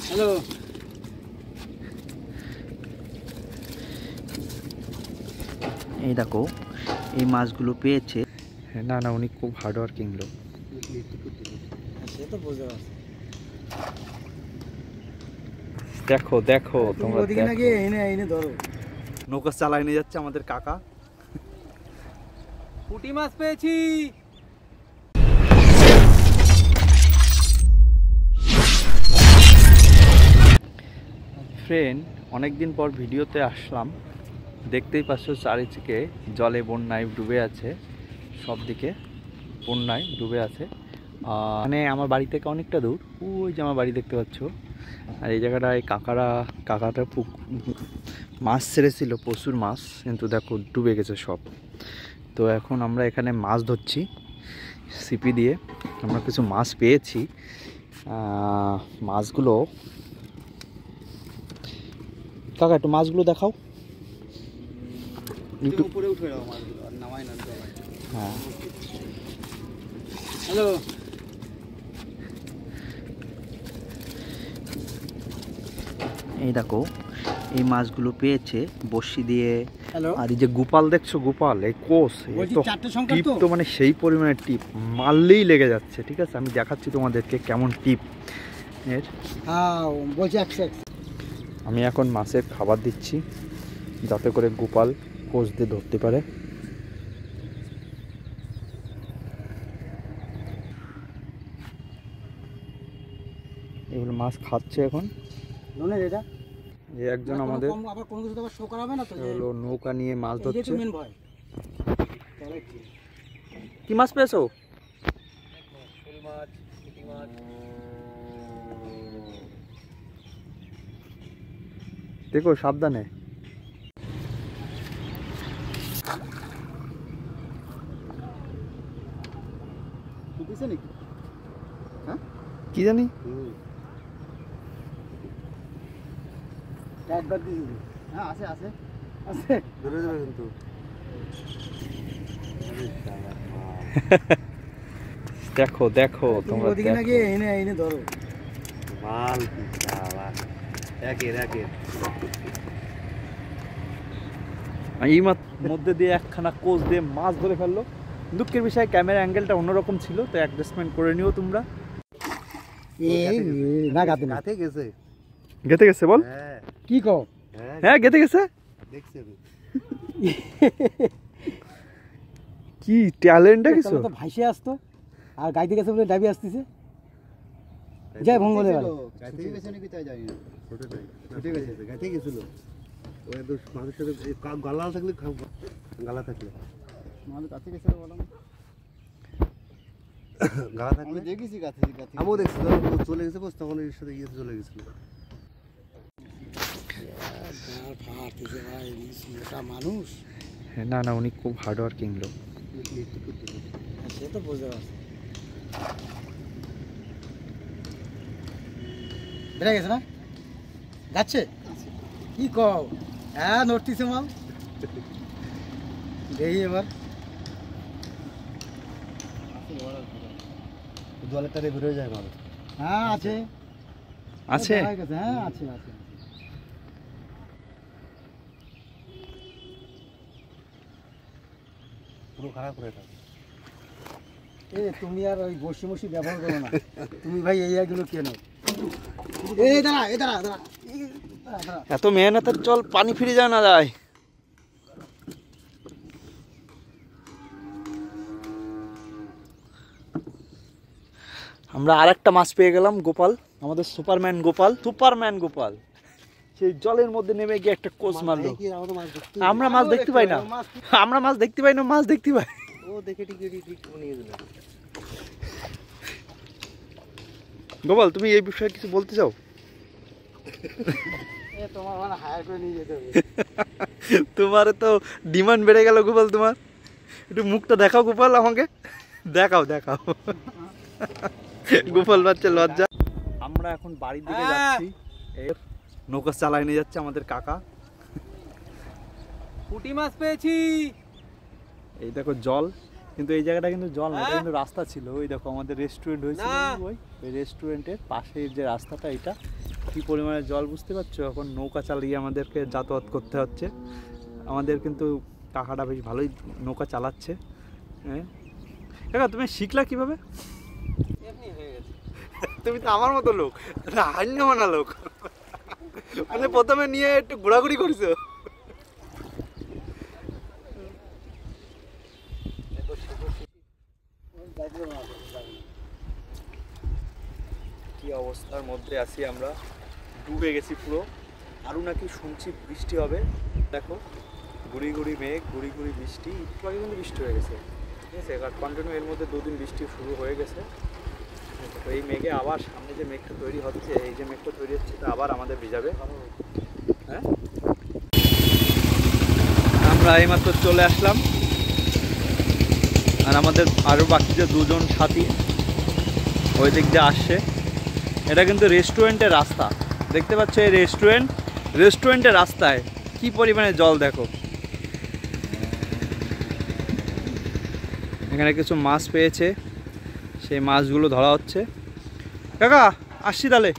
Hello, এই দেখো এই মাছগুলো পেয়েছে। না না, উনি খুব হার্ড ওয়ার্কিং লোক। সে তো বুঝতে পারছি। দেখো দেখো তোমরা ওদিকে না গিয়ে এনে এনে ধরো। নৌকা চালায় নিয়ে যাচ্ছে আমাদের কাকা। পুঁটি মাছ পেয়েছি। ফ্রেন্ড, অনেকদিন পর ভিডিওতে আসলাম। দেখতেই পাচ্ছ চারিদিকে জলে বন্যায় ডুবে আছে, সব দিকে বন্যায় ডুবে আছে। মানে আমার বাড়ি থেকে অনেকটা দূর, ওই যে আমার বাড়ি দেখতে পাচ্ছ। আর এই জায়গাটায় কাকাটা মাছ ছেড়েছিল, প্রচুর মাছ, কিন্তু দেখো ডুবে গেছে সব। তো এখন আমরা এখানে মাছ ধরছি সিপি দিয়ে। আমরা কিছু মাছ পেয়েছি। মাছগুলো কাকা একটু মাছগুলো দেখাও। উপরে উঠে দাও মাছগুলো, আর নামাই না। হ্যাঁ, হ্যালো, এই দেখো এই মাছগুলো পেয়েছে বড়শি দিয়ে। হ্যালো। আর এই যে গোপাল দেখছো, গোপাল এই কোষ, বলছি তো চারটে সংখ্যা টিপ তো? তো মানে সেই পরিমাণে টিপ, মারলেই লেগে যাচ্ছে। ঠিক আছে, আমি দেখাচ্ছি তোমাদেরকে কেমন টিপ এর। হ্যাঁ বলছি আমি এখন মাছের খাবার দিচ্ছি যাতে করে গোপাল কোষ দিয়ে ধরতে পারে। এগুলো মাছ খাচ্ছে এখন। নুনের এটা এই একজন আমাদের আবার কোনো কিছু আবার শো করাবে না তো? হলো নৌকা নিয়ে মাছ এই ধরছে। যে মেন ভয়। কি মাছ পেয়েছো? শোল মাছ, পুঁটি মাছ। দেখো সাবধানে। দিছে নাকি? হ্যাঁ কি জানি, একবার দিয়ে দিবি। হ্যাঁ আছে আছে আছে, ধরে যাবে কিন্তু। দেখো দেখো তোমরা ওদিকে না গিয়ে এনে এনে ধরো। মাল কি চালা, একের এই মধ্যে দিয়ে একখানা কোষ দিয়ে মাছ ধরে ফেললো। দুঃখের বিষয় ক্যামেরা অ্যাঙ্গেলটা অন্যরকম ছিল, তো অ্যাডজাস্টমেন্ট করে নিও তোমরা। না গাতে না গেছে। গেতে গেছে বল? কি কও? হ্যাঁ গেতে গেছে। দেখছি কি ট্যালেন্টটা কিছু তো ভাইসে আসতো, আর গাইতে গেছে বলে ডাবি আসতেছে। জয় ভঙ্গলে গেল। গাইতে গেছে নাকি তাই জানি না। ছুটে গেছে, গাইতে গেছিল। ওই তো মানুষের সাথে গালা থাকলে গালা থাকলে মানুষ কাছে গেছে বললাম। গালা থাকলে আমি দেখেছি গাছে গাছে। আমিও দেখছি, যখন চলে গেছে বস তখন এর সাথে গিয়ে চলে গেছিল। মানুষ না না, উনি খুব হার্ড ওয়ার্কিং লোক। সে তো বুঝতে পারছি। বেড়ে গেছে না? যাচ্ছে কি কও? হ্যাঁ নড়তিছে মাল। দেখি এবার জলের টারে বেরোয় যায় মাল। হ্যাঁ আছে আছে। হ্যাঁ আছে আছে। পুরো খারাপ করে থাকে। তুমি আর ওই বসি মসি ব্যবহার করো না। তুমি ভাই এই এইগুলো কেন? এই দাঁড়া এই দাঁড়া দাঁড়া, এত মেহনতের জল পানি ফিরে যায় না যায়। আমরা আরেকটা মাছ পেয়ে গেলাম। গোপাল, আমাদের সুপারম্যান গোপাল সেই জলের মধ্যে নেমে গিয়ে একটা কোষ মারলো। আমরা মাছ দেখতে পাই না, মাছ দেখতে পাই। ও দেখে ঠিক নিয়ে দিল। গোপাল, তুমি এই বিষয়ে কিছু বলতে চাও? তোমার মানে হায়ার করে নিয়ে যেতে হবে। তোমার তো ডিমান্ড বেড়ে গেল গোপাল। তোমার একটু মুখটা দেখাও গোপাল, আমাকে দেখাও। গোপাল বাচ্চা লজ্জা। আমরা এখন বাড়ির দিকে যাচ্ছি। নৌকা চালায় নিয়ে যাচ্ছে আমাদের কাকা। পুঁটি মাছ পেয়েছি। এই দেখো জল, কিন্তু এই জায়গাটা কিন্তু জল না, এটা কিন্তু রাস্তা ছিল। ওই দেখো আমাদের রেস্টুরেন্ট হয়েছিল, ওই রেস্টুরেন্টের পাশে যে রাস্তাটা, এটা কী পরিমাণে জল বুঝতে পারছো? এখন নৌকা চালিয়ে আমাদেরকে যাতায়াত করতে হচ্ছে। আমাদের কিন্তু কাকাটা বেশ ভালোই নৌকা চালাচ্ছে। হ্যাঁ কাকা, তুমি শিখলা কীভাবে? এমনি হয়ে গেছে। তুমি তো আমার মতো লোক, হান্য মানা লোক। মানে প্রথমে নিয়ে একটু ঘোরাঘুরি করছো। কি অবস্থার মধ্যে আছি আমরা, ডুবে গেছি পুরো। আরও নাকি শুনছি বৃষ্টি হবে। দেখো গুড়ি গুড়ি মেঘ, গুড়ি গুড়ি বৃষ্টি। একটু আগে কিন্তু বৃষ্টি হয়ে গেছে, ঠিক আছে? কারণ কন্টিনিউ এর মধ্যে 2 দিন বৃষ্টি শুরু হয়ে গেছে। তো এই মেঘে আবার সামনে যে মেঘটা তৈরি হচ্ছে, এই যে মেঘটা তৈরি হচ্ছে এটা আবার আমাদের ভিজাবে। হ্যাঁ, আমরা এইমাত্র চলে আসলাম, আর আমাদের আরও বাকি যে 2 জন সাথী ওই দিক দিয়ে আসছে। এটা কিন্তু রেস্টুরেন্টের রাস্তা, দেখতে পাচ্ছ? এই রেস্টুরেন্টের রাস্তায় কি পরিমাণে জল দেখো। এখানে কিছু মাছ পেয়েছে, সেই মাছগুলো ধরা হচ্ছে। কাকা আসছি তাহলে।